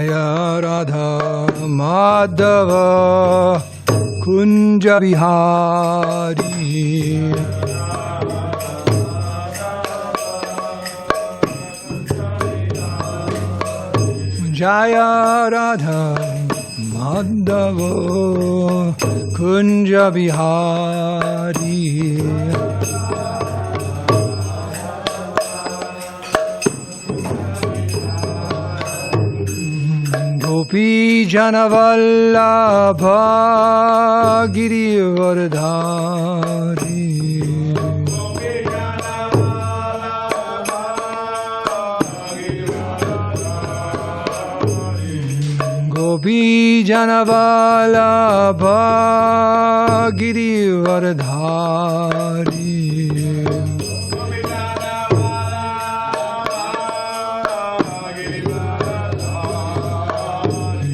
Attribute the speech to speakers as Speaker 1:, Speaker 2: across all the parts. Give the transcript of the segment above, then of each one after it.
Speaker 1: Jaya Radha Madhava Kunja Vihari Jaya Radha Madhava Kunja Vihari Gopi Janavallabha Girivardhari Gopi Janavallabha Girivardhari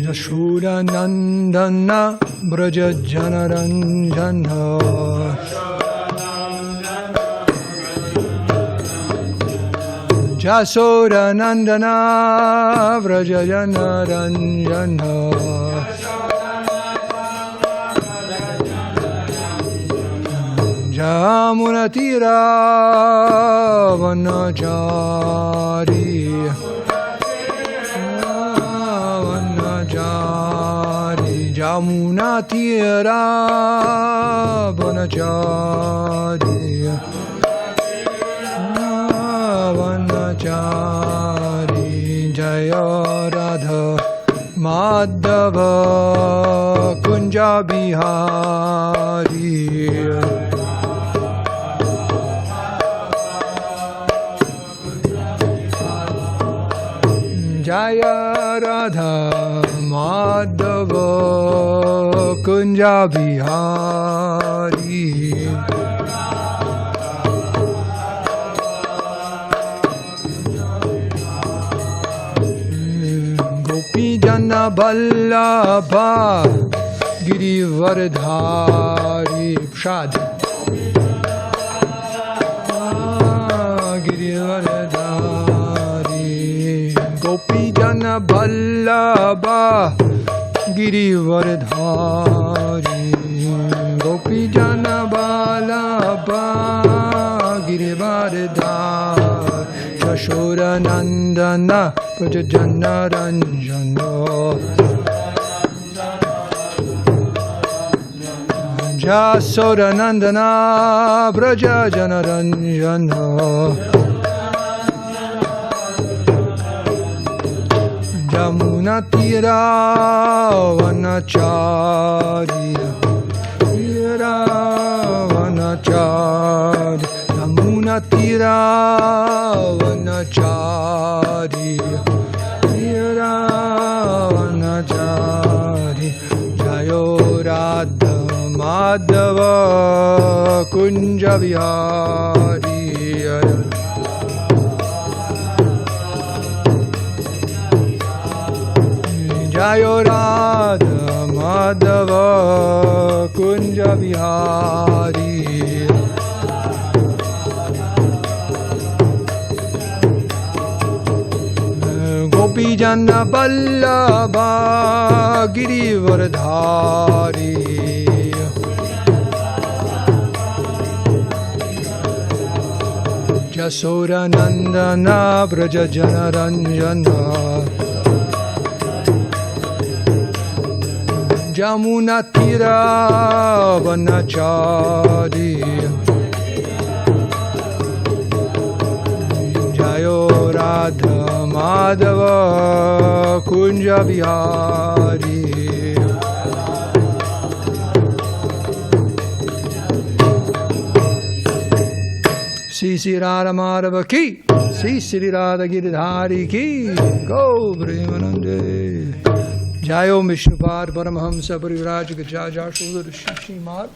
Speaker 1: Yashoda Nandana Braja Janaranjana Jasoda Nandana Braja Janaranjana Jamunatira Vanachari Jamunatira Vanachari Vanachari Jaya Radha Madhava Kunja Bihari Jaya Radha Madhava Kunja Bihari Gopi Jana Vallabha Girivardhari Prasad Girivardhari Gopi Jana Vallabha Girivardhari Gopi Jana Vallabha Girivardhari Yashoda Nandana Braja Janaranjana Jasoda Nandana Braja Janaranjana Jamunatira Vanachari Vanachari Jamunatira Vanachari Vanachari Jayo Radha Madhava Kunja Vihari Jayo Radha Madhava Kunja Vihari Gopi Jana Vallabha Girivardhari Jasoda Nandana Braja Janaranjana Jamunatira Vanachari Jayo Radha Madhava Kunja Vihari Sri Radha Madhava ki Sri Radha Giridhari ki Go Premanande Jayo Viṣṇupād Paramahamsa Parivrāja Gajaja Shodar Srimad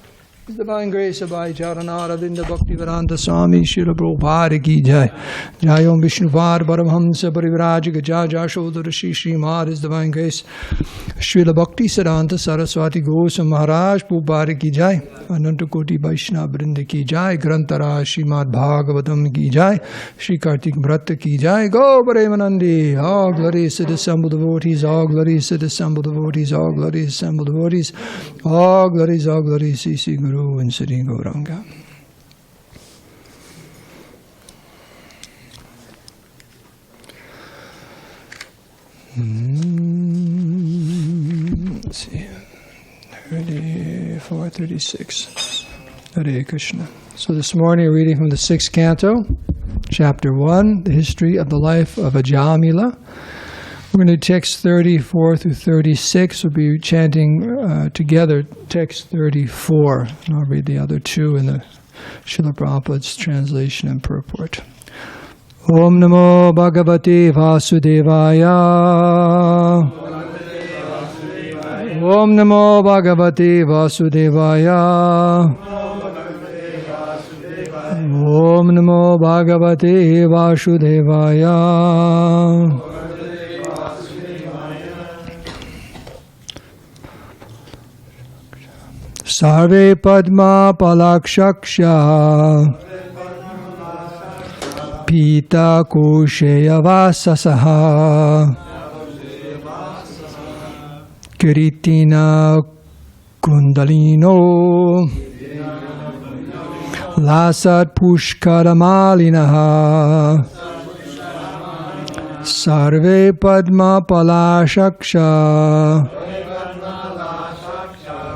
Speaker 1: His Divine Grace of Bhai Charanaravinda Bhaktivedanta Swami Srila Prabhupada Ki Jai. Jai Om Viṣṇu Paramhamsa Parivrajaka Jai Jashodhara Shri Srimad His Divine Grace Srila Bhakti Siddhanta Saraswati Goswami Maharaj Prabhupada Ki Jai. Ananta Koti Vaishnava Vrinda Ki Jai. Grantara Srimad Bhagavatam Ki Jai. Shri Kartik Vrata Ki Jai. Go Premanandi. All glories to the assembled devotees. All glories to the assembled devotees. All glories assembled devotees. All glories, Sri Guru and Sri Gauranga. Let's see, 34, 36. Hare Krishna. So this morning we're reading from the 6th canto, chapter 1, the history of the life of Ajamila. We're going to do text 34 through 36. We'll be chanting together text 34. And I'll read the other two in the Srila Prabhupada's translation and purport. Om Namo Bhagavate Vasudevaya. Om Namo Bhagavate Vasudevaya. Om Namo Bhagavate Vasudevaya. Sarve Padma Palakshaksha Pita Kusheya Vasasaha Kiritina Kundalino Lasat Pushkaramalinaha Sarve Padma Palakshaksha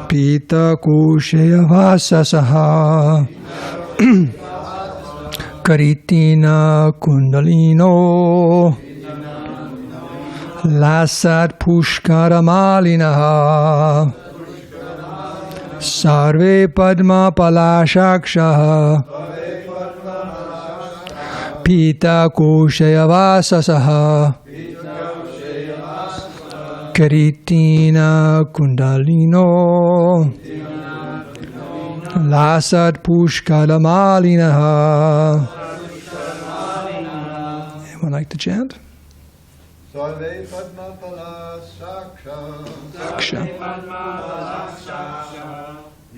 Speaker 1: Pita Kushaya Vasasaha Karitina Kundalino Lasat Pushkaramalinaha Sarve Padma Palashakshaha Pita Kushaya Vasasaha Karitina Kundalino Lasat Pushkalamalinaha. Anyone like to chant?
Speaker 2: Sarve Padma Palakshaksha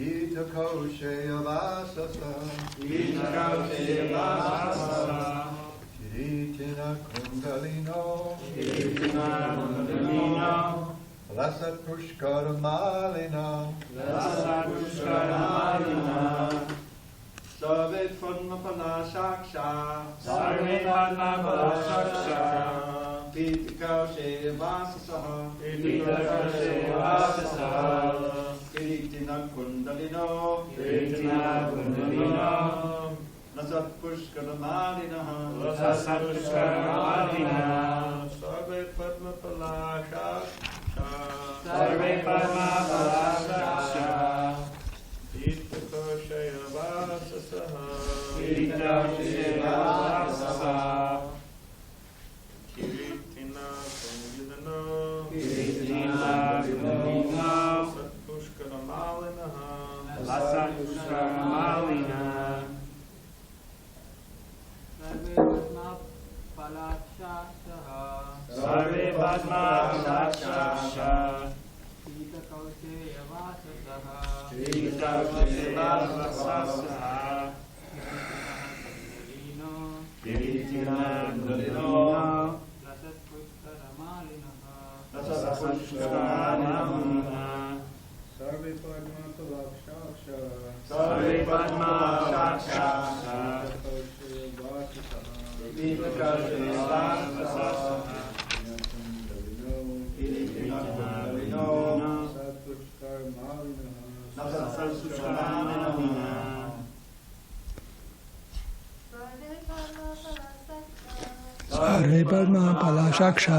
Speaker 2: Ita Koshaya Vasasa Kiritina Kundalino Lasat Pushkaramalina Sarve Padma Palakshaksha Pita Koshaya Vasasaha Kiritina Kundalino Lasat Pushkaramalinaha Sarve Padma Palakshaksha Sarve Padma Palakshaksha Pita Koshaya Vasasaha Kiritina Kundalino Lasat Pushkaramalinaha Sarve Padma Palakshaksha Pita Koshaya Vasasaha Kiritina Kundalino Lasat Pushkaramalinaha Sarve Padma Palakshaksha Sarve Padma Palakshaksha Pita Koshaya Vasasaha
Speaker 1: Sarve Padma Palakshaksha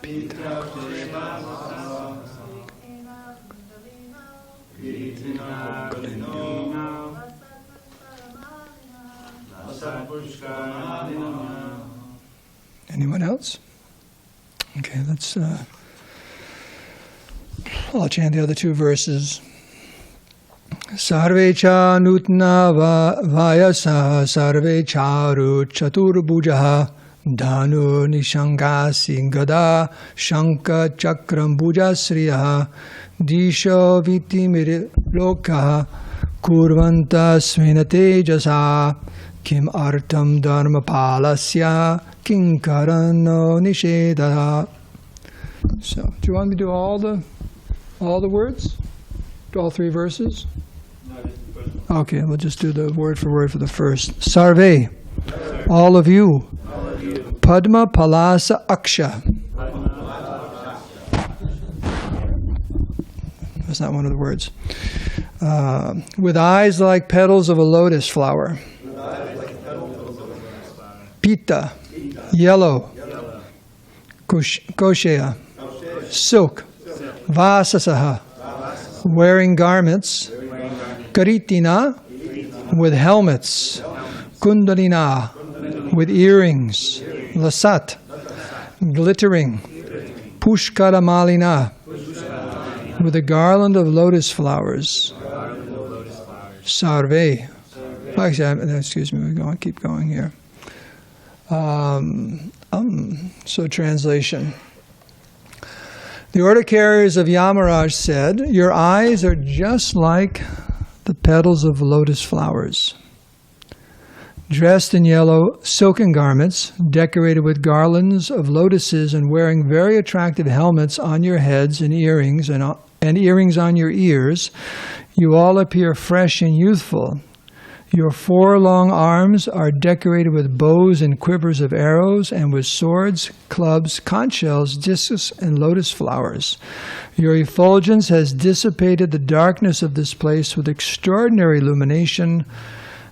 Speaker 2: Pita Koshaya Vasasaha Kiritina Kundalino
Speaker 1: Anyone else? Okay, let's I'll chant the other two verses. Sarve cha nutna vayasa sarve charu chaturbhujaha dhanu nishanga singada shanka chakram bhujasriyaha disho vitimir lokaha kurvanta svinate jasa kim artam dharma palasya kinkarano nishedha. So, do you want me to do all the words? Do all three verses? Okay, we'll just do the word for the first. Sarve, all of you. Padma palasa aksha. That's not one of the words. With eyes like petals of a lotus flower. Pita, yellow. Koshaya, silk. Vasasaha, wearing garments. Karitina, with helmets. Kundalina, with earrings. Lasat, glittering. Pushkara malina, with a garland of lotus flowers. Sarve. Actually, excuse me, keep going here. So translation. The order carriers of Yamaraj said, your eyes are just like the petals of lotus flowers. Dressed in yellow silken garments, decorated with garlands of lotuses and wearing very attractive helmets on your heads and earrings on your ears, you all appear fresh and youthful. Your 4 long arms are decorated with bows and quivers of arrows and with swords, clubs, conch shells, discs, and lotus flowers. Your effulgence has dissipated the darkness of this place with extraordinary illumination.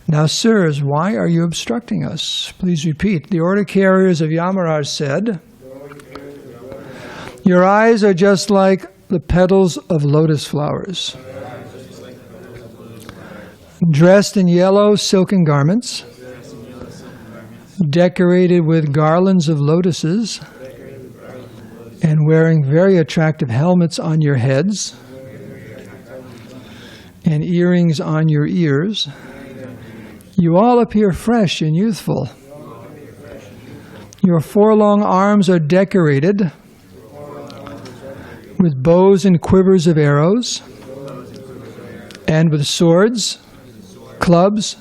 Speaker 1: Now, sirs, why are you obstructing us? Please repeat. The order carriers of Yamaraj said, your eyes are just like the petals of lotus flowers. Dressed in yellow silken garments, decorated with garlands of lotuses, and wearing very attractive helmets on your heads, and earrings on your ears, you all appear fresh and youthful. Your 4 long arms are decorated with bows and quivers of arrows, and with swords, clubs,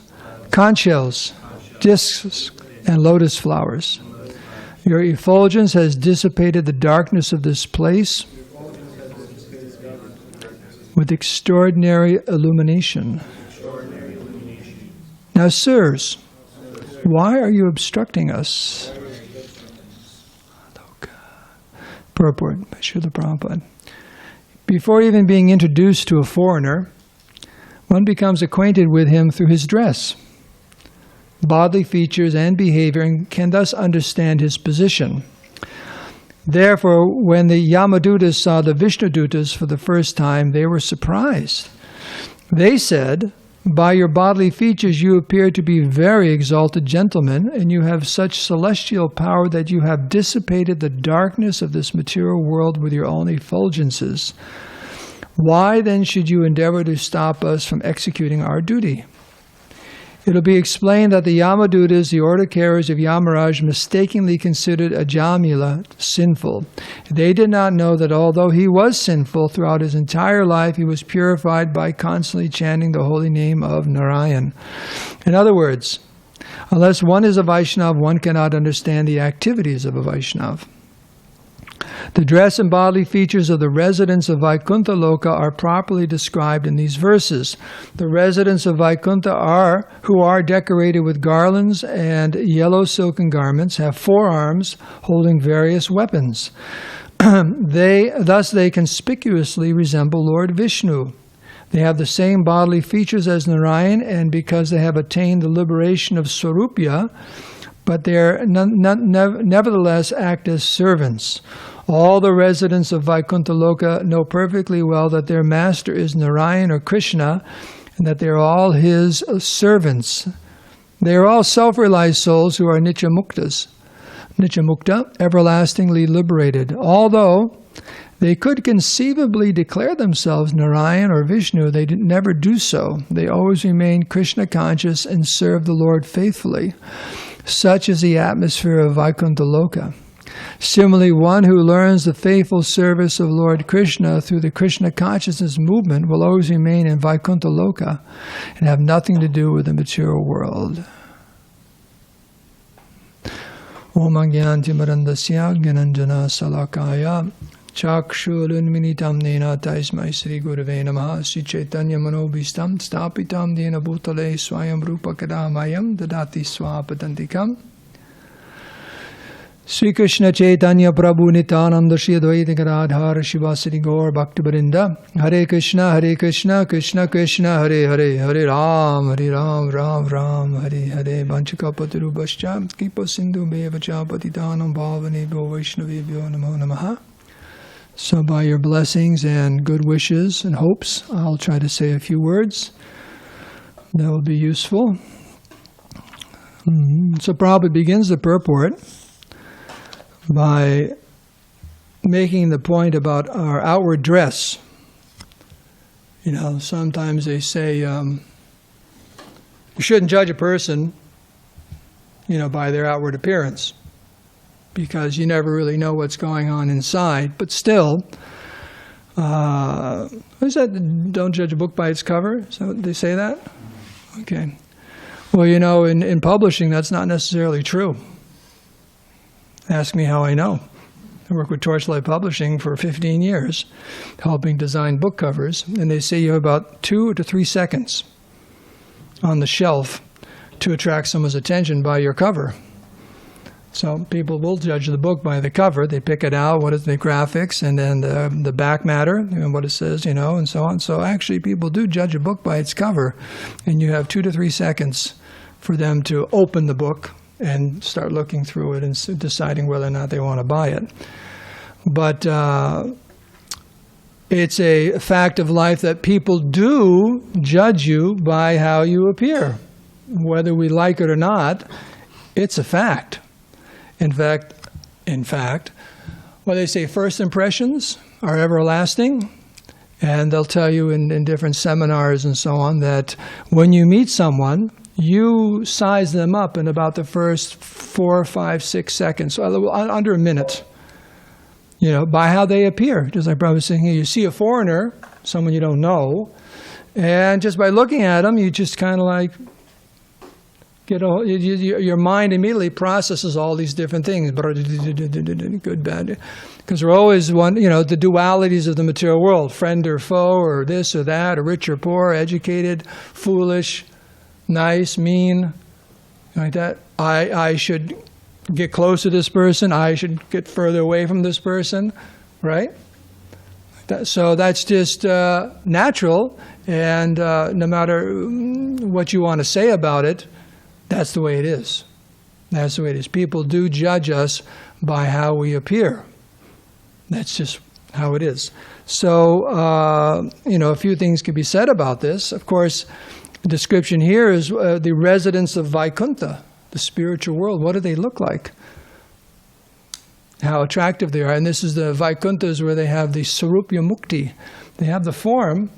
Speaker 1: conch shells, discs, and lotus flowers. Your effulgence has dissipated the darkness of this place with extraordinary illumination. Now, sirs, why are you obstructing us? Purport by Srila Prabhupada. Before even being introduced to a foreigner, one becomes acquainted with him through his dress. Bodily features and behavior can thus understand his position. Therefore, when the Yamadutas saw the Viṣṇudutas for the first time, they were surprised. They said, by your bodily features you appear to be very exalted gentlemen, and you have such celestial power that you have dissipated the darkness of this material world with your own effulgences. Why then should you endeavor to stop us from executing our duty? It will be explained that the Yamadutas, the order carriers of Yamaraj, mistakenly considered Ajamila sinful. They did not know that although he was sinful throughout his entire life, he was purified by constantly chanting the holy name of Nārāyaṇa. In other words, unless one is a Vaishnava, one cannot understand the activities of a Vaishnava. The dress and bodily features of the residents of Vaikuṇṭhaloka are properly described in these verses. The residents of Vaikuṇṭha who are decorated with garlands and yellow silken garments, have 4 arms holding various weapons. Thus they conspicuously resemble Lord Viṣṇu. They have the same bodily features as Nārāyaṇa, and because they have attained the liberation of Swarupya, but they nevertheless act as servants. All the residents of Vaikuṇṭhaloka know perfectly well that their master is Nārāyaṇa or Krishna, and that they are all his servants. They are all self-realized souls who are nitya-muktas. Nitya-mukta, everlastingly liberated. Although They could conceivably declare themselves Nārāyaṇa or Viṣṇu. They never do so. They always remain Krishna conscious and serve the Lord faithfully. Such is the atmosphere of Vaikuṇṭhaloka. Similarly, one who learns the faithful service of Lord Krishna through the Krishna consciousness movement will always remain in Vaikuṇṭhaloka and have nothing to do with the material world. Om Agyantimarandasya Gyananjana Salakaya Chakshulunminitam Nena Taismai Sri Gurave Namaha Sri Chaitanya Manobhistam Stapitam Dena Bhutale Swayam Rupa Kadamayam Dadati Swapatantikam Sri Krishna Chaitanya Prabhu Nityananda Shri Advaita Gadadhar Shivasari Gaur Bhakti Vrinda Hare Krishna Krishna Krishna Hare Hare Hare Ram Ram Ram Hare Hare Vanchakapatarubhascha Kipa Sindhu Bevacha Patitanam Bhavanebhyo Vaishnavebhyo Namo Namaha. So by your blessings and good wishes and hopes, I'll try to say a few words that will be useful. So Prabhupada begins the purport by making the point about our outward dress. You know, sometimes they say you shouldn't judge a person, by their outward appearance, because you never really know what's going on inside. But still, what is that? Don't judge a book by its cover? So they say that? Okay. Well, in publishing, that's not necessarily true. Ask me how I know. I work with Torchlight Publishing for 15 years, helping design book covers, and they say you have about 2 to 3 seconds on the shelf to attract someone's attention by your cover. So people will judge the book by the cover. They pick it out, what is the graphics, and then the back matter, and what it says, and so on. So actually people do judge a book by its cover, and you have 2 to 3 seconds for them to open the book and start looking through it and deciding whether or not they want to buy it. But it's a fact of life that people do judge you by how you appear. Whether we like it or not, it's a fact. In fact, well, they say first impressions are everlasting, and they'll tell you in different seminars and so on that when you meet someone, you size them up in about the first 4, 5, 6 seconds, so under a minute, by how they appear. Just like Prabhupada was saying here, you see a foreigner, someone you don't know, and just by looking at them, you just kind of like your mind immediately processes all these different things, good, bad, because we're always the dualities of the material world, friend or foe, or this or that, or rich or poor, educated, foolish, nice, mean, like that. I should get close to this person. I should get further away from this person, right? So that's just natural, and no matter what you want to say about it, that's the way it is. That's the way it is. People do judge us by how we appear. That's just how it is. So, a few things can be said about this. Of course, the description here is the residents of Vaikuṇṭha, the spiritual world. What do they look like? How attractive they are. And this is the Vaikuṇṭhas where they have the nitya-mukta. They have the form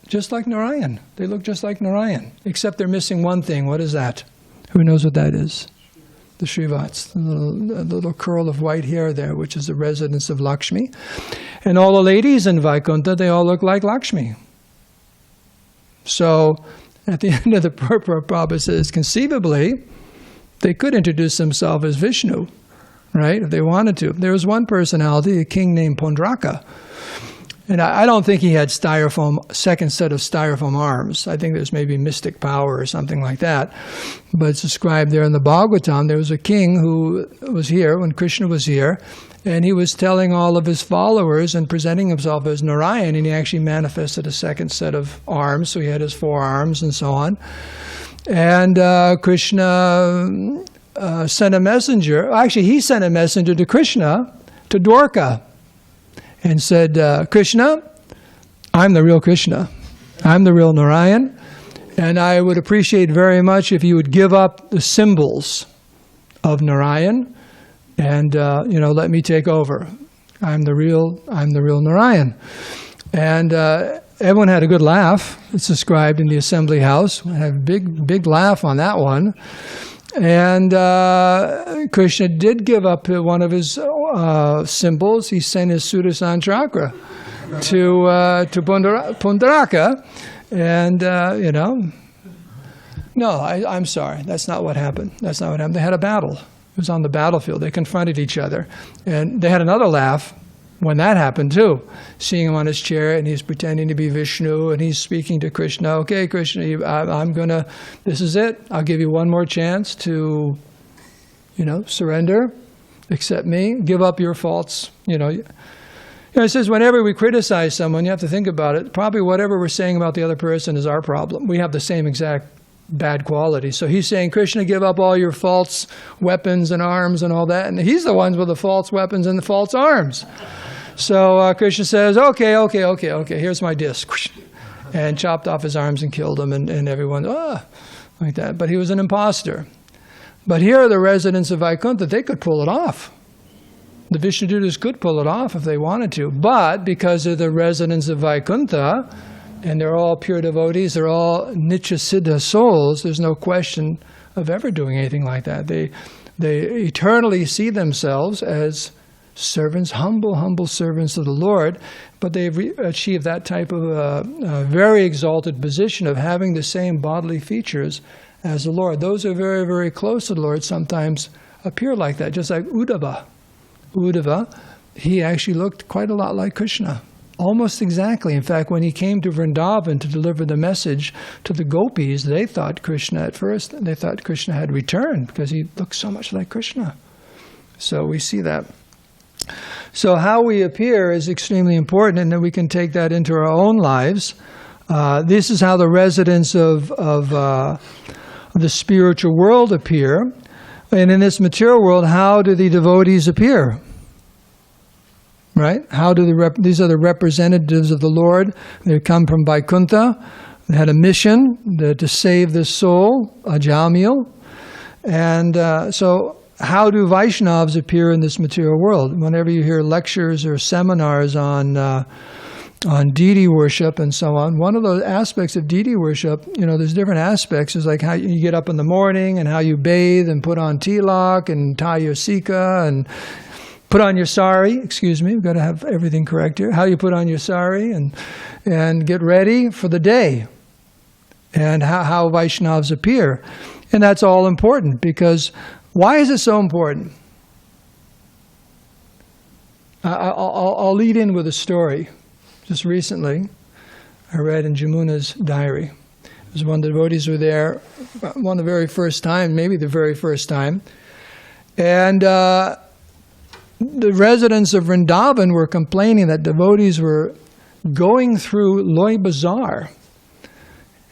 Speaker 1: just like Nārāyaṇa. They look just like Nārāyaṇa, except they're missing one thing. What is that? Who knows what that is? The Shrivats, the little curl of white hair there, which is the residence of Lakshmi. And all the ladies in Vaikuṇṭha, they all look like Lakshmi. So, at the end of the purport, Prabhupada says, conceivably, they could introduce themselves as Viṣṇu, right, if they wanted to. There was one personality, a king named Pondraka, and I don't think he had second set of styrofoam arms. I think there's maybe mystic power or something like that. But it's described there in the Bhagavatam. There was a king who was here when Krishna was here, and he was telling all of his followers and presenting himself as Nārāyaṇa, and he actually manifested a second set of arms, so he had his 4 arms and so on. And Krishna sent a messenger. Actually, he sent a messenger to Krishna, to Dwarka, and said, Krishna, I'm the real Krishna. I'm the real Nārāyaṇa, and I would appreciate very much if you would give up the symbols of Nārāyaṇa and, let me take over. I'm the real Nārāyaṇa. And everyone had a good laugh. It's described in the assembly house. We had a big laugh on that one. And Krishna did give up one of his symbols. He sent his Sudarsana chakra to Pundaraka. And, no, I'm sorry. That's not what happened. That's not what happened. They had a battle. It was on the battlefield. They confronted each other. And they had another laugh when that happened too. Seeing him on his chair, and he's pretending to be Viṣṇu, and he's speaking to Krishna. Okay, Krishna, this is it. I'll give you one more chance to, surrender, accept me, give up your faults. It says whenever we criticize someone, you have to think about it. Probably whatever we're saying about the other person is our problem. We have the same exact bad quality. So he's saying, Krishna, give up all your false weapons and arms and all that. And he's the ones with the false weapons and the false arms. So Krishna says, okay, here's my disc. And chopped off his arms and killed him. And everyone, like that. But he was an imposter. But here are the residents of Vaikuṇṭha. They could pull it off. The Viṣṇudutas could pull it off if they wanted to. But because they're the residents of Vaikuṇṭha, and they're all pure devotees, they're all nitya-siddha souls, there's no question of ever doing anything like that. They eternally see themselves as servants, humble servants of the Lord, but they've achieved that type of a very exalted position of having the same bodily features as the Lord. Those who are very, very close to the Lord sometimes appear like that, just like Uddhava. Uddhava, he actually looked quite a lot like Krishna. Almost exactly. In fact, when he came to Vrindavan to deliver the message to the gopis, they thought Krishna had returned because he looked so much like Krishna. So we see that. So how we appear is extremely important, and then we can take that into our own lives. This is how the residents of the spiritual world appear. And in this material world, how do the devotees appear? Right? How do these are the representatives of the Lord. They come from Vaikuṇṭha. They had a mission to save the soul, Ajamil. And so how do Vaishnavas appear in this material world? Whenever you hear lectures or seminars on deity worship and so on, one of those aspects of deity worship, there's different aspects. It's like how you get up in the morning and how you bathe and put on tilak and tie your sika and put on your sari, we've got to have everything correct here. How you put on your sari and get ready for the day. And how Vaishnavas appear. And that's all important because why is it so important? I'll lead in with a story. Just recently, I read in Jamuna's diary. It was one of the devotees who were there, one of the very first time, maybe the very first time. And the residents of Vrindavan were complaining that devotees were going through Loi Bazaar,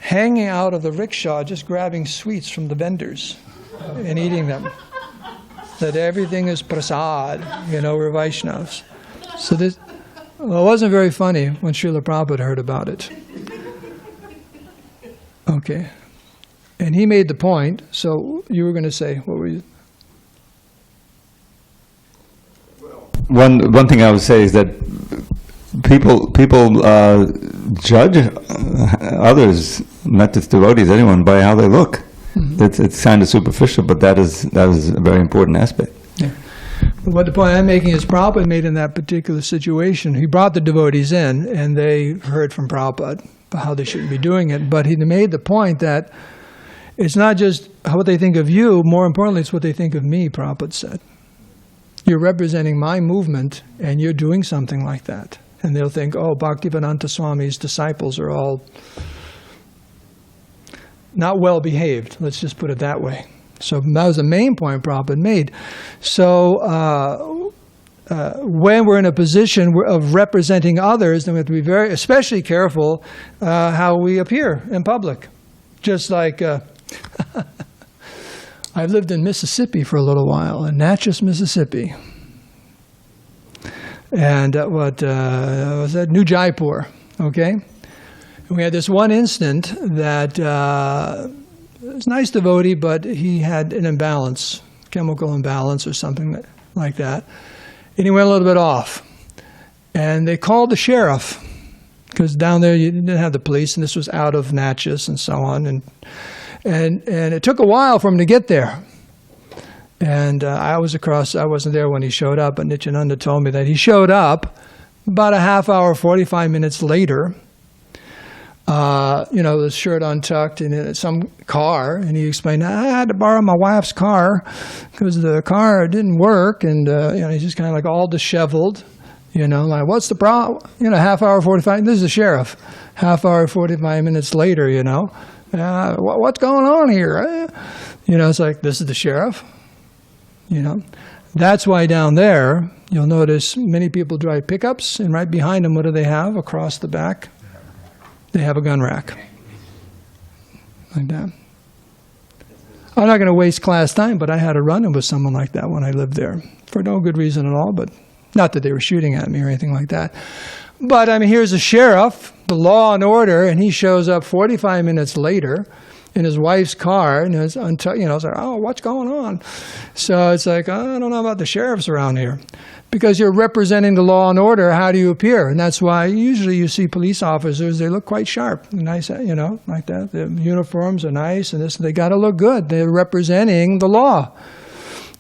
Speaker 1: hanging out of the rickshaw, just grabbing sweets from the vendors and eating them. That everything is prasad, we're Vaishnavas. So it wasn't very funny when Srila Prabhupada heard about it. Okay. And he made the point, so you were going to say, what were you?
Speaker 3: One thing I would say is that people judge others, not just devotees, anyone, by how they look. Mm-hmm. It's kind of superficial, but that is a very important aspect.
Speaker 1: Yeah. What the point I'm making is Prabhupada made in that particular situation. He brought the devotees in, and they heard from Prabhupada about how they shouldn't be doing it. But he made the point that it's not just what they think of you, more importantly, it's what they think of me, Prabhupada said. You're representing my movement, and you're doing something like that. And they'll think, Bhaktivedanta Swami's disciples are all not well behaved. Let's just put it that way. So that was the main point Prabhupada made. So when we're in a position of representing others, then we have to be very, especially careful how we appear in public. Just like I've lived in Mississippi for a little while, in Natchez, Mississippi. And what was that? New Jaipur, okay? And we had this one instant that was a nice devotee, but he had an imbalance, chemical imbalance or something like that. And he went a little bit off. And they called the sheriff, because down there you didn't have the police, and this was out of Natchez and so on. And it took a while for him to get there. And I wasn't there when he showed up, but Nityananda told me that he showed up about a half hour, 45 minutes later, the shirt untucked and in some car, and he explained, I had to borrow my wife's car because the car didn't work, and he's just kind of like all disheveled, like, what's the problem? Half hour, 45, this is the sheriff. Half hour, 45 minutes later, what's going on here? It's like, this is the sheriff. That's why down there, you'll notice many people drive pickups, and right behind them, what do they have across the back? They have a gun rack. Like that. I'm not going to waste class time, but I had a run-in with someone like that when I lived there, for no good reason at all, but not that they were shooting at me or anything like that. But, here's a sheriff, the law and order, and he shows up 45 minutes later in his wife's car, and it's like, oh, what's going on? So it's like, I don't know about the sheriffs around here. Because you're representing the law and order, how do you appear? And that's why usually you see police officers, they look quite sharp, nice, like that. The uniforms are nice, and they got to look good. They're representing the law.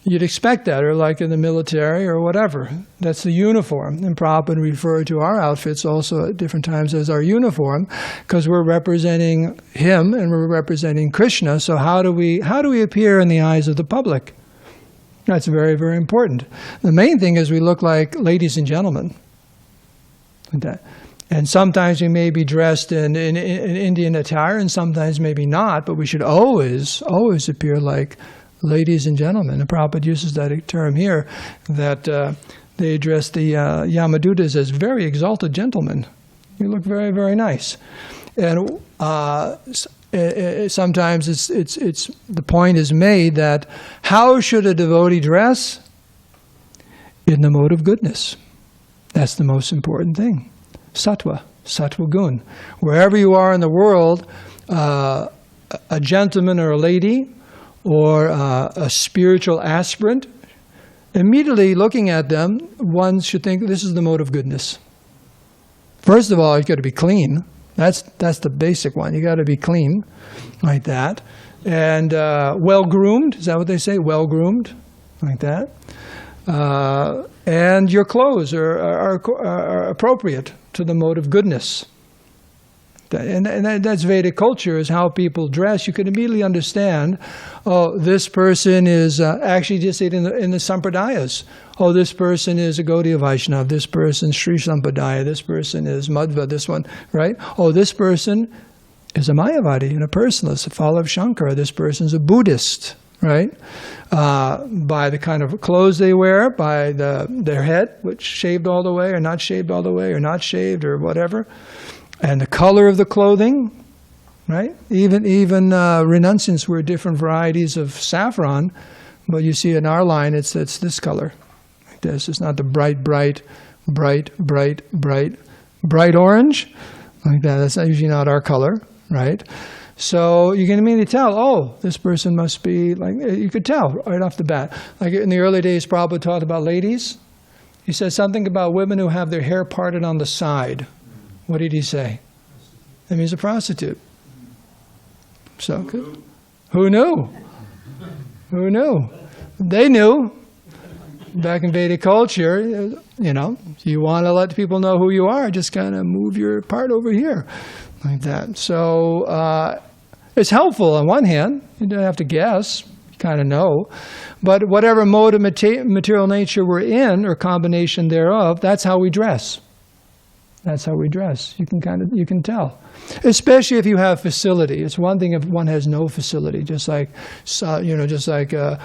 Speaker 1: You'd expect that, or like in the military or whatever. That's the uniform. And Prabhupada referred to our outfits also at different times as our uniform, because we're representing him and we're representing Krishna. So how do we appear in the eyes of the public? That's very, very important. The main thing is we look like ladies and gentlemen. Like that. And sometimes we may be dressed in Indian attire, and sometimes maybe not, but we should always appear like ladies and gentlemen. And Prabhupada uses that term here, that they address the Yamadutas as very exalted gentlemen. You look very, very nice. And sometimes it's the point is made that how should a devotee dress? In the mode of goodness. That's the most important thing. Sattva gun. Wherever you are in the world, a gentleman or a lady or a spiritual aspirant, immediately looking at them, one should think this is the mode of goodness. First of all, you've got to be clean. That's the basic one. You got to be clean, like that, and well-groomed. Is that what they say? Well-groomed, like that. And your clothes are appropriate to the mode of goodness. And that's Vedic culture, is how people dress. You can immediately understand, oh, this person is actually just in the Sampradayas. Oh, this person is a Gaudiya Vaishnava, this person is Sri Sampradaya, this person is Madhva, this one, right? Oh, this person is a Mayavadi and a personalist, a follower of Shankara. This person is a Buddhist, right? By the kind of clothes they wear, by their head, which shaved all the way or not shaved all the way or not shaved or whatever. And the color of the clothing, right? Even renunciants wear different varieties of saffron, but you see in our line it's this color, like this. It's not the bright orange, like that. That's usually not our color, right? So you can immediately tell, oh, this person must be like. You could tell right off the bat. Like in the early days, Prabhupada taught about ladies. He said something about women who have their hair parted on the side. What did he say? That means a prostitute. So, who knew? Who knew? They knew. Back in Vedic culture, you want to let people know who you are, just kind of move your part over here, like that. So, it's helpful on one hand. You don't have to guess. You kind of know. But whatever mode of material nature we're in, or combination thereof, that's how we dress. That's how we dress. You can tell, especially if you have facility. It's one thing if one has no facility, just like the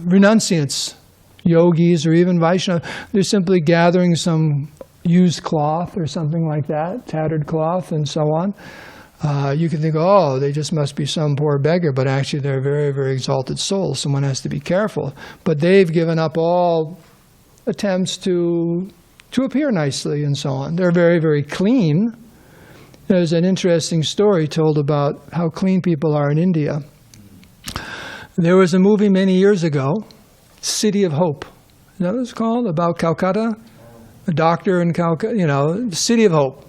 Speaker 1: renunciants, yogis, or even Vaishnava. They're simply gathering some used cloth or something like that, tattered cloth, and so on. You can think, oh, they just must be some poor beggar, but actually they're very, very exalted souls. Someone has to be careful. But they've given up all attempts to appear nicely and so on. They're very, very clean. There's an interesting story told about how clean people are in India. There was a movie many years ago, City of Hope. that what it's called? About Calcutta? A doctor in Calcutta, the City of Hope.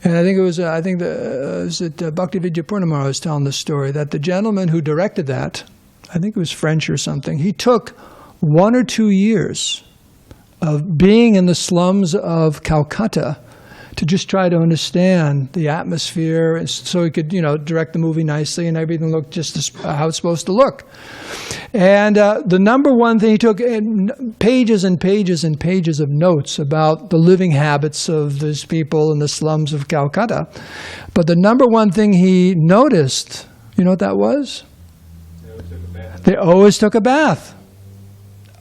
Speaker 1: And I think it was, Bhakti Vidyapurnama was telling the story, that the gentleman who directed that, I think it was French or something, he took 1 or 2 years of being in the slums of Calcutta to just try to understand the atmosphere, so he could, direct the movie nicely and everything looked just how it's supposed to look. And the number one thing, he took pages and pages and pages of notes about the living habits of these people in the slums of Calcutta. But the number one thing he noticed, you know what that was? They always took a bath.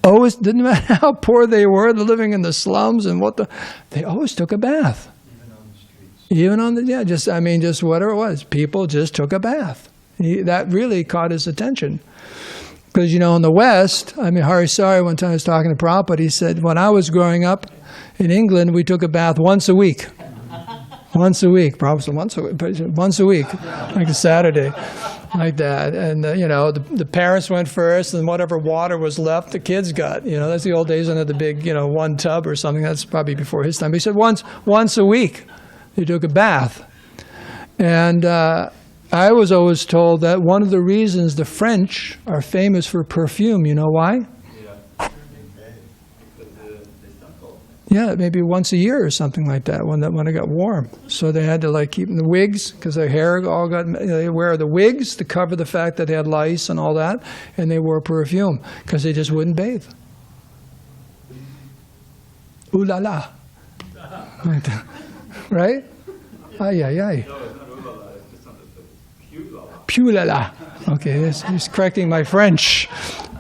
Speaker 1: Always, didn't matter how poor they were, living in the slums and they always took a bath. Even on the just whatever it was, people just took a bath. That really caught his attention. Because, in the West, Harisari one time was talking to Prabhupada, he said, when I was growing up in England, we took a bath once a week. Once a week. Prabhupada said once a week, like a Saturday, like that. And, the parents went first, and whatever water was left, the kids got. That's the old days under the big, one tub or something. That's probably before his time. But he said once a week. They took a bath. And I was always told that one of the reasons the French are famous for perfume, you know why? Yeah, maybe once a year or something like that when it got warm. So they had to keep the wigs, because their hair all got, they wear the wigs to cover the fact that they had lice and all that, and they wore perfume because they just wouldn't bathe. Ooh la la. Right? Ay, ay, ay. Pew la la. Okay, he's correcting my French.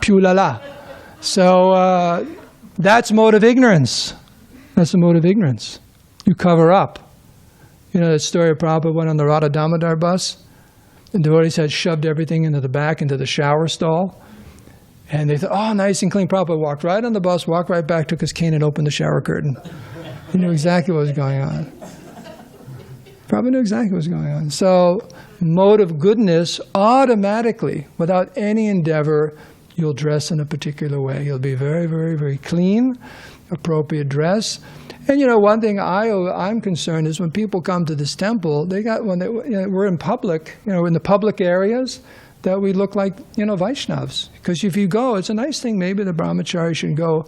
Speaker 1: Pew la la. So that's mode of ignorance. That's the mode of ignorance. You cover up. That story of Prabhupada went on the Radha Damodar bus, and devotees had shoved everything into the back, into the shower stall. And they thought, oh, nice and clean. Prabhupada walked right on the bus, walked right back, took his cane and opened the shower curtain. He knew exactly what was going on. Prabhupada knew exactly what was going on. So, mode of goodness, automatically, without any endeavor, you'll dress in a particular way. You'll be very, very, very clean, appropriate dress. And one thing I'm concerned is when people come to this temple, we're in public, in the public areas, that we look like, Vaishnavas. Because if you go, it's a nice thing, maybe the brahmachari should go.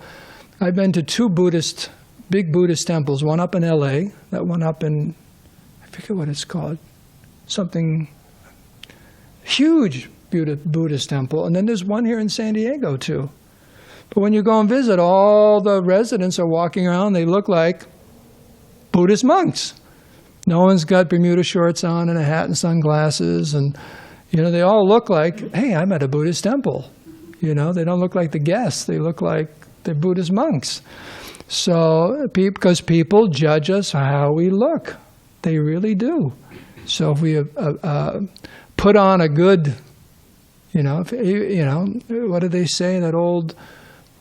Speaker 1: I've been to 2 big Buddhist temples, one up in LA, that one up in, I forget what it's called, something huge Buddhist temple, and then there's one here in San Diego too. But when you go and visit, all the residents are walking around, they look like Buddhist monks. No one's got Bermuda shorts on and a hat and sunglasses, and they all look like, hey, I'm at a Buddhist temple. They don't look like the guests, they look like they're Buddhist monks. So, because people judge us how we look. They really do. So if we put on a good, what did they say, that old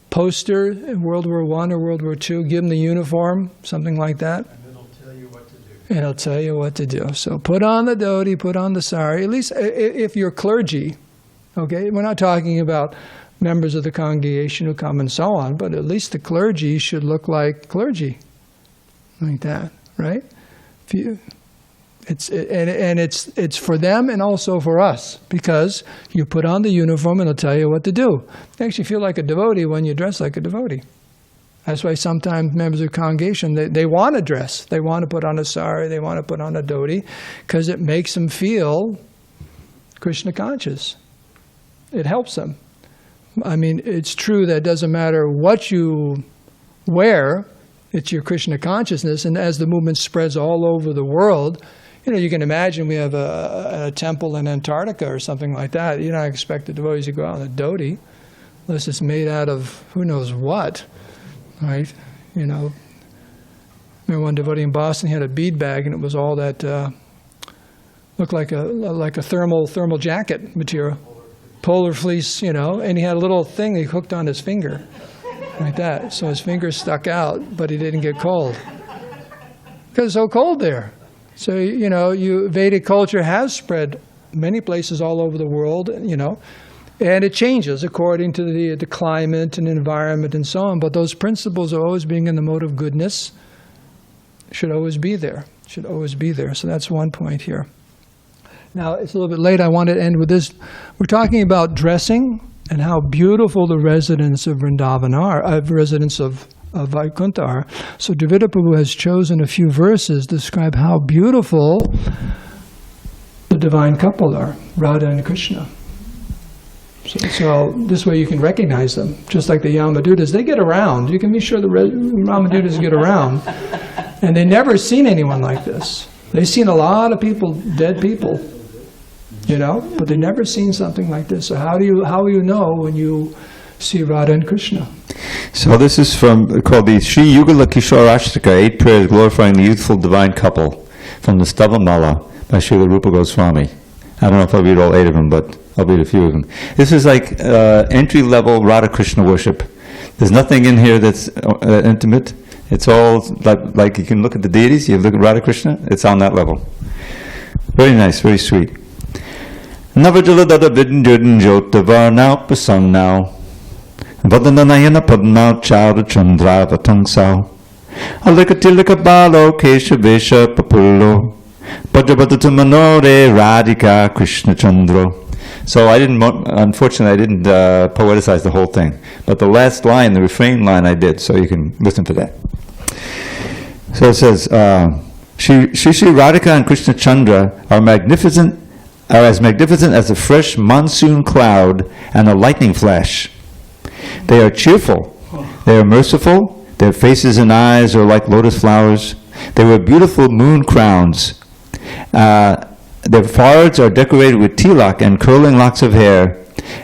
Speaker 1: poster in World War I or World War II, give them the uniform, something like that.
Speaker 2: And it'll tell you what to do.
Speaker 1: And it'll tell you what to do. So put on the dhoti, put on the sari, at least if you're clergy, okay? We're not talking about members of the congregation who come and so on, but at least the clergy should look like clergy, like that, right? It's for them and also for us, because you put on the uniform and it'll tell you what to do. You actually feel like a devotee when you dress like a devotee. That's why sometimes members of the congregation, they want to dress. They want to put on a sari, they want to put on a dhoti, because it makes them feel Krishna conscious. It helps them. It's true that it doesn't matter what you wear, it's your Krishna consciousness, and as the movement spreads all over the world, you can imagine we have a temple in Antarctica or something like that. You don't expect the devotees to go out in a dhoti, unless it's made out of who knows what, right? Remember one devotee in Boston, he had a bead bag, and it was all that looked like a thermal jacket material. Polar fleece, and he had a little thing he hooked on his finger, like that. So his finger stuck out, but he didn't get cold. Because it's so cold there. So, Vedic culture has spread many places all over the world, And it changes according to the climate and environment and so on. But those principles of always being in the mode of goodness should always be there. Should always be there. So that's one point here. Now, it's a little bit late. I want to end with this. We're talking about dressing and how beautiful the residents of Vrindavan are, residents of Vaikuṇṭha are. So Dvita Prabhu has chosen a few verses to describe how beautiful the divine couple are, Radha and Krishna. So this way you can recognize them, just like the Yamadutas. They get around. You can be sure the Yamadutas get around. And they've never seen anyone like this. They've seen a lot of people, dead people, but they've never seen something like this. So how will you know when you see Radha and Krishna?
Speaker 3: So this is called the Sri Yugala Kishorashtaka, 8 prayers glorifying the youthful divine couple, from the Stavamala by Srila Rupa Goswami. I don't know if I'll read all 8 of them, but I'll read a few of them. This is like entry-level Radha Krishna worship. There's nothing in here that's intimate. It's all like you can look at the deities, you look at Radha Krishna, it's on that level. Very nice, very sweet. Navajaladada Vidinjudin Jotavarnau Pasangnau Vadananayana Padnau Chowda Chandra Vatangsau Alikatilika Balo Keshavesha Papullo Bhajabhatamanore Radhika Krishna Chandro. So unfortunately I didn't poeticize the whole thing. But the last line, the refrain line I did, so you can listen to that. So it says, Shri Radhika and Krishna Chandra are as magnificent as a fresh monsoon cloud and a lightning flash. They are cheerful. They are merciful. Their faces and eyes are like lotus flowers. They wear beautiful moon crowns. Their foreheads are decorated with tilak and curling locks of hair,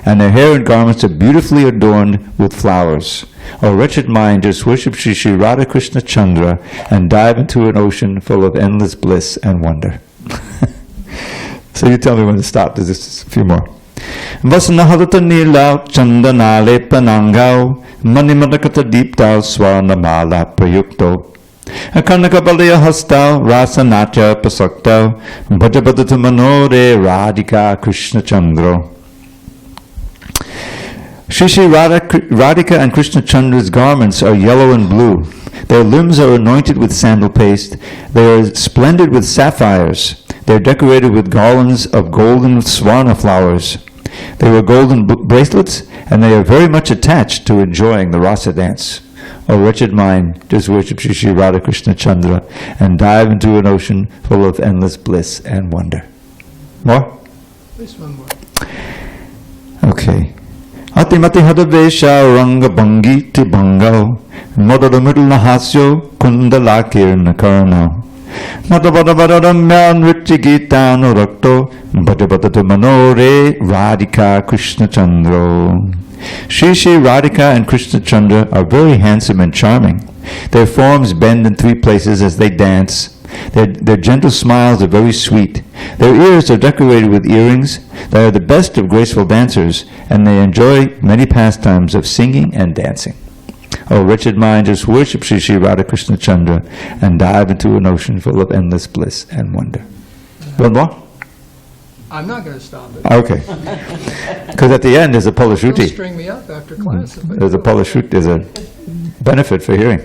Speaker 3: and their hair and garments are beautifully adorned with flowers. O wretched mind, just worship Shri Shri Radha Krishna Chandra and dive into an ocean full of endless bliss and wonder. So you tell me when to stop. There's just a few more. Vasanahalata nilau chandanale panangau manimadakata deeptau swarnamala prayukto Akarnakabalaya hastau rasanatya pasaktau bhajabhadata manore radhika Krishna Chandro. Shri Shri Radhika and Krishna Chandra's garments are yellow and blue. Their limbs are anointed with sandal paste. They are splendid with sapphires. They are decorated with garlands of golden swarna flowers. They wear golden bracelets, and they are very much attached to enjoying the rasa dance. O wretched mind, just worship Shri Shri Radha Krishna Chandra and dive into an ocean full of endless bliss and wonder. More?
Speaker 1: At least one more.
Speaker 3: Okay. Atimati hadavesha ranga bangi ti bangao modadamiddle nahasyo kundalakir nakarnao nadavadavadaramyan richigita nurakto bhajabhadata manore radhika Krishna Chandro. Shri Shri Radhika and Krishna Chandra are very handsome and charming. Their forms bend in 3 places as they dance. Their gentle smiles are very sweet. Their ears are decorated with earrings. They are the best of graceful dancers, and they enjoy many pastimes of singing and dancing. O wretched mind, just worship Shri Shri Radha Krishna Chandra and dive into an ocean full of endless bliss and wonder. One more?
Speaker 1: I'm not going to stop it.
Speaker 3: Okay. Because at the end there's a
Speaker 1: Don't
Speaker 3: Palashruti.
Speaker 1: string me up after class.
Speaker 3: There's a Palashruti, there's a benefit for hearing.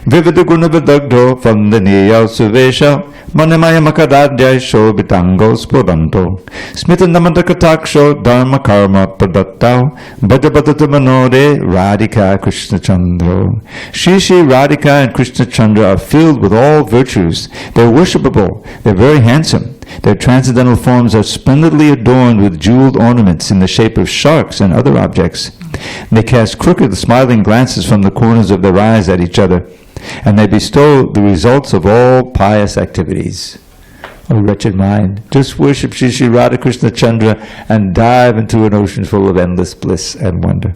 Speaker 3: Vivida gunavadagdo vandaniya suvesha manamaya makadadya shobitango spodanto smitanamadakataksho dharma karma pradattao bhajabhadata manore radhika Krishna Chandro. Shri Shri Radhika and Krishna Chandra are filled with all virtues. They're worshipable. They're very handsome. Their transcendental forms are splendidly adorned with jeweled ornaments in the shape of sharks and other objects. They cast crooked, smiling glances from the corners of their eyes at each other, and they bestow the results of all pious activities. O wretched mind, just worship Shri Shri Radha Krishna Chandra and dive into an ocean full of endless bliss and wonder.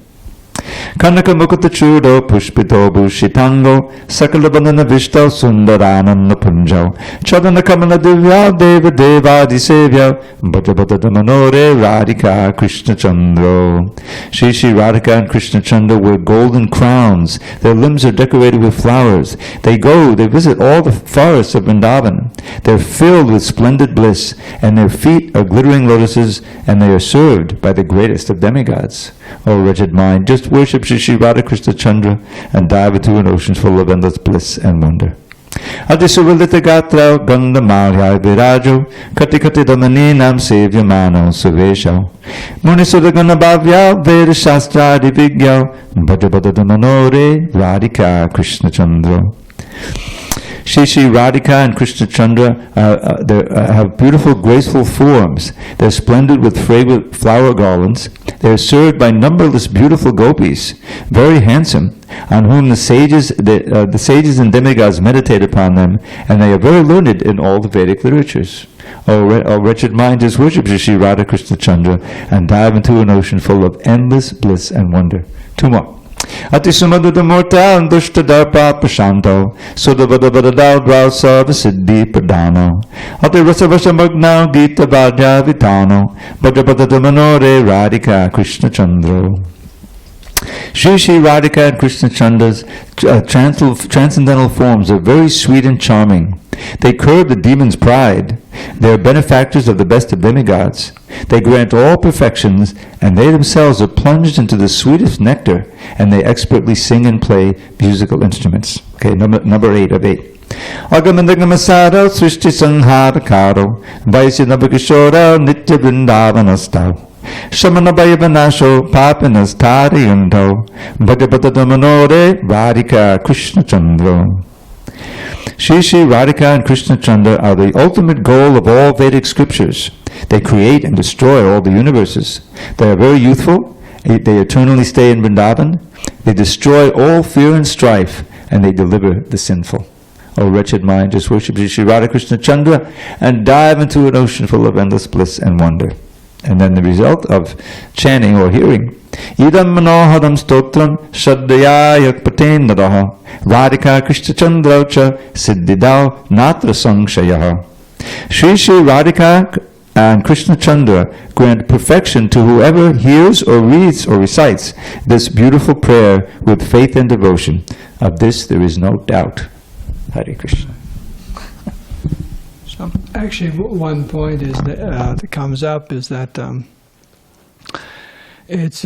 Speaker 3: Kanaka Mukta Chudo Pushpito Bushitango Sakalabandana Vishto Sundarananda Punjo Chodana Kamala Divya Deva Deva Disevya Bhajabhata Manore Radhika Krishna Chandro. Shri Radhika and Krishna Chandra wear golden crowns. Their limbs are decorated with flowers. They visit all the forests of Vrindavan. They're filled with splendid bliss, and their feet are glittering lotuses, and they are served by the greatest of demigods. O wretched mind, just worship Shri Radha Krishna Chandra and dive into an ocean full of endless bliss and wonder. Adisuvalita gatra gandamalya virajo kati kati damaninam sevyamano suvesho munisudagana bhavya veda shastra divigyo bhajabhada damanore radhika Krishna Chandra. Shri Radhika and Krishna Chandra have beautiful, graceful forms. They're splendid with fragrant flower garlands. They are served by numberless beautiful gopis, very handsome, on whom the sages and demigods meditate upon them, and they are very learned in all the Vedic literatures. O wretched mind, just worship Shri Radha Krishna Chandra and dive into an ocean full of endless bliss and wonder. Two more. Ati sumadada mortal dushta darpa prashanto sudavadavadadal brausa visiddhi pradano ati rasavasha magna gita vajya vitano bhajabhadada manore radhika Krishna Chandro. Shri Radhika and Krishna Chandra's transcendental forms are very sweet and charming. They curb the demon's pride. They are benefactors of the best of demigods. They grant all perfections, and they themselves are plunged into the sweetest nectar, and they expertly sing and play musical instruments. Okay, number 8 of 8. Agamandagamasara srishti sanharakaro vaisya nabhakishora nitya vrindavanastao Shamana Bhayavanasho Papanas Tariyanto Bhagavata Damanore Radhika Krishna Chandra. Shri Radhika and Krishna Chandra are the ultimate goal of all Vedic scriptures. They create and destroy all the universes. They are very youthful. They eternally stay in Vrindavan. They destroy all fear and strife, and they deliver the sinful. O wretched mind, just worship Shri Radha Krishna Chandra and dive into an ocean full of endless bliss and wonder. And then the result of chanting or hearing. Idam manoharam stotram shaddaya yakpaten nadaha Radhika Krishna Chandraucha siddhidao natra sangshayaha. Shri Radhika and Krishna Chandra grant perfection to whoever hears or reads or recites this beautiful prayer with faith and devotion. Of this there is no doubt. Hare Krishna.
Speaker 1: Actually, one point is that comes up is that it's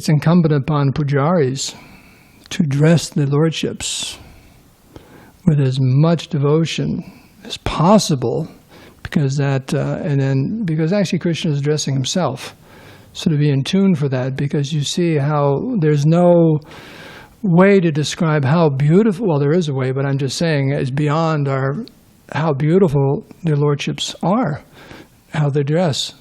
Speaker 1: incumbent upon pujaris to dress the lordships with as much devotion as possible, because actually Krishna is dressing himself, so to be in tune for that, because you see how there's no way to describe how beautiful. Well, there is a way, but I'm just saying it's beyond how beautiful their lordships are, how they dress.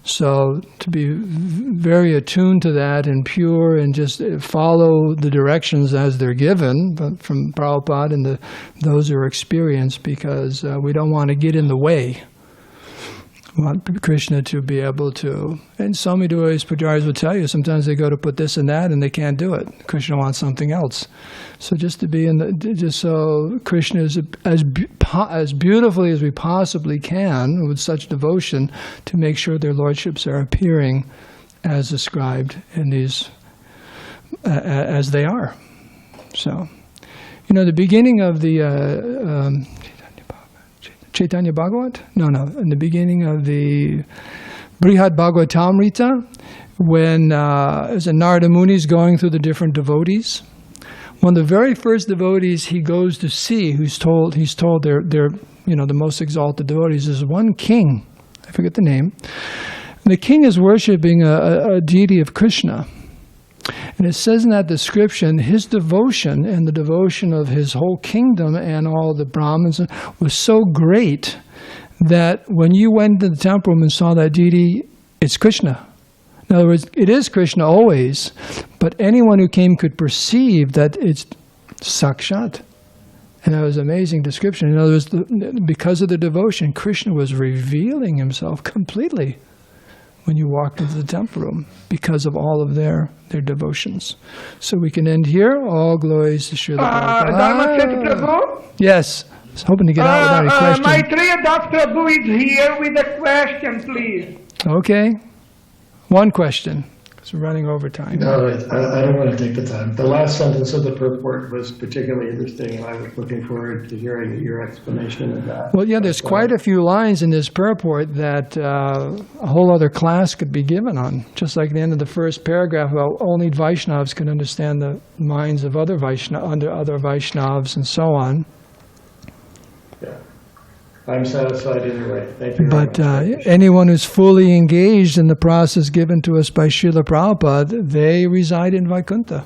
Speaker 1: So to be very attuned to that and pure and just follow the directions as they're given from Prabhupada and those who are experienced, because we don't want to get in the way. We want Krishna to be able to, and so many devotees, pujaris will tell you, sometimes they go to put this and that and they can't do it. Krishna wants something else. So just to be just so Krishna is as beautifully as we possibly can, with such devotion, to make sure their lordships are appearing as described in these, as they are. So, the beginning of the Chaitanya Bhagavat? No, in the beginning of the Brihad Bhagavatamrita, when as a Narada Muni is going through the different devotees, one of the very first devotees he goes to see, he's told they're the most exalted devotees, is one king. I forget the name. And the king is worshipping a deity of Krishna. And it says in that description, his devotion and the devotion of his whole kingdom and all the Brahmins was so great that when you went to the temple room and saw that deity, it's Krishna. In other words, it is Krishna always, but anyone who came could perceive that it's Sakshat. And that was an amazing description. In other words, because of the devotion, Krishna was revealing himself completely. when you walked into the temple room because of all of their devotions. So we can end here. All glories to Srila Prabhupada.
Speaker 4: Dharmasetu Prabhu?
Speaker 1: Yes. I was hoping to get out without a question.
Speaker 4: Maitreya Das Prabhu is here with a question, please.
Speaker 1: Okay. One question. It's running over time.
Speaker 5: No, I don't want to take the time. The last sentence of the purport was particularly interesting, and I was looking forward to hearing your explanation of that.
Speaker 1: Well, yeah, there's quite a few lines in this purport that a whole other class could be given on. Just like the end of the first paragraph about only Vaishnavas can understand the minds of other Vaishnavas and so on.
Speaker 5: Yeah. I'm satisfied either way. Thank you very
Speaker 1: But
Speaker 5: much.
Speaker 1: anyone who's fully engaged in the process given to us by Srila Prabhupada, they reside in Vaikuṇṭha.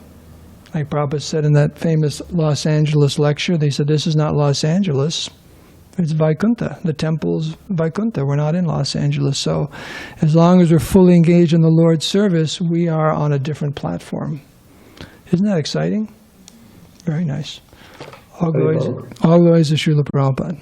Speaker 1: Like Prabhupada said in that famous Los Angeles lecture, they said, this is not Los Angeles, it's Vaikuṇṭha. The temple's Vaikuṇṭha. We're not in Los Angeles. So as long as we're fully engaged in the Lord's service, we are on a different platform. Isn't that exciting? Very nice. All glories to Srila Prabhupada.